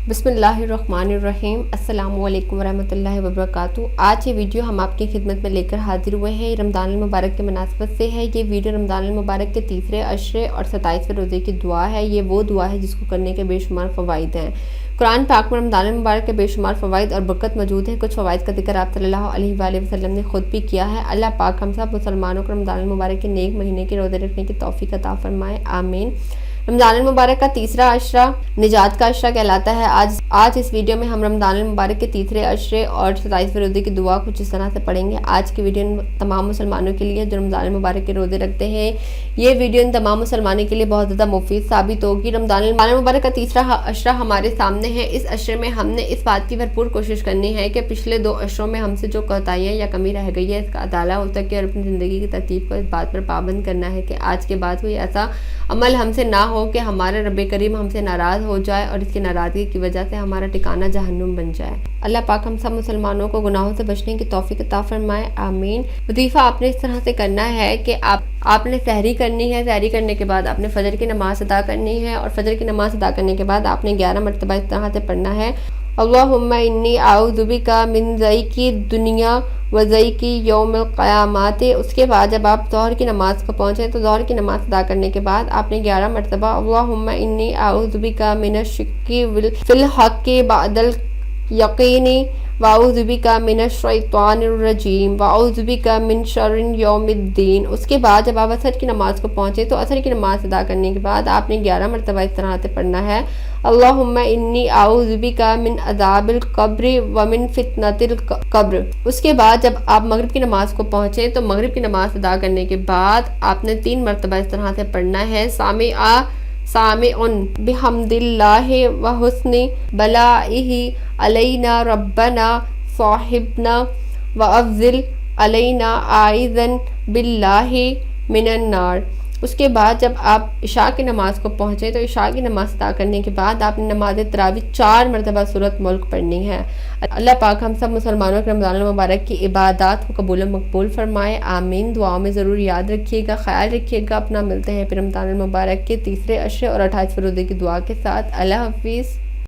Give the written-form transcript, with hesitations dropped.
बिस्मिल्लाहिर्रहमानिर्रहीम। अस्सलाम वालेकुम वरहमतुल्लाहि वबरकातुहू। आज ये वीडियो हम आपकी खिदमत में लेकर हाजिर हुए हैं। रमज़ान मुबारक के मुनासबत से है ये वीडियो। रमज़ान मुबारक के तीसरे अशरे और सताएसवें रोज़े की दुआ है। ये वो दुआ है जिसको करने के बेशुमार फ़वाइद हैं। कुरान पाक में रमज़ान मुबारक के बेशुमार फ़वाइद और बरकत मौजूद है। कुछ फ़वाइद का जिक्र आप सल्लल्लाहु अलैहि वसल्लम ने खुद भी किया है। अल्लाह पाक हम सब मुसलमानों को रमज़ान मुबारक के नेक महीने के रोज़े रखने की तौफीक अता फरमाए, आमीन। रमज़ान मुबारक का तीसरा अशरा निजात का अशरा कहलाता है। आज इस वीडियो में हम रमज़ान मुबारक के तीसरे अशरे और 27वें रोज़े की दुआ कुछ इस तरह से पढ़ेंगे। आज की वीडियो तमाम मुसलमानों के लिए जो रमज़ान मुबारक के रोज़े रखते हैं। ये वीडियो इन तमाम मुसलमानों के लिए बहुत ज़्यादा मुफीद साबित होगी। रमज़ान मुबारक का तीसरा अशरा हमारे सामने है। इस अशरे में हमने इस बात की भरपूर कोशिश करनी है कि पिछले दो अशरों में हमसे जो कोताहियाँ या कमी रह गई है इसका अदाला हो सके और अपनी ज़िंदगी की तरतीब को इस बात पर पाबंद करना है कि आज के बाद कोई ऐसा अमल हमसे ना हो कि हमारा रब करीम हमसे नाराज़ हो जाए और इसकी नाराज़गी की वजह से हमारा ठिकाना जहन्नुम बन जाए। अल्लाह पाक हम सब मुसलमानों को गुनाहों से बचने की तौफीक अता फरमाए, आमीन। वजीफ़ा आपने इस तरह से करना है कि आपने सहरी करनी है। सहरी करने के बाद आपने फजर की नमाज़ अदा करनी है और फजर की नमाज़ अदा करने के बाद आपने 11 मरतबा इस तरह से पढ़ना है, अल्लाहुम्मा इन्नी आऊज़ु बिका मिन ज़ैकी दुनिया व ज़ैकी यौमिल क़यामत। उसके बाद जब आप ज़ोहर की नमाज़ को पहुँचे तो ज़ोहर की नमाज़ अदा करने के बाद आपने 11 मरतबा अल्लाहुम्मा इन्नी आऊज़ु बिका मिनश्शिक्की फिल हक़्क़ि बअदल यक़ीनी वाऊज़ु बिका मिनश शैतानिर रजीम वाऊज़ु बिका मिन शर्रि यौमिद्दीन। उसके बाद जब आप असर की नमाज़ को पहुँचे तो असर की नमाज़ अदा करने के बाद आपने 11 मरतबा इस तरह से पढ़ना है, अल्लाहुम्मा इन्नी आऊज़ु बिका मिन अज़ाबिल क़ब्रि व मिन फितनतिल क़ब्र। उसके बाद जब आप मगरिब की नमाज़ को पहुँचे तो मगरिब की नमाज़ अदा करने के बाद आपने 3 मरतबा इस तरह से पढ़ना है, सामिउन बिहम्दिल्लाहि व हुस्नि बलाइही अलैना रब्बना साहिबना व अफ़ज़िल अलैना आइज़न बिल्लाहि मिनन नार। उसके बाद जब आप इशा की नमाज़ को पहुँचे तो इशा की नमाज़ अदा करने के बाद आपने नमाज तरावी 4 मरतबा सूरत मुल्क पढ़नी है। अल्लाह पाक हम सब मुसलमानों के रमज़ान मुबारक की इबादत को कबूल मकबूल फरमाए, आमीन। दुआओं में ज़रूर याद रखिएगा, ख्याल रखिएगा अपना। मिलते हैं फिर रमज़ान मुबारक के तीसरे अशरे और 28वें रोज़े की दुआ के साथ। अल्लाह हाफिज़।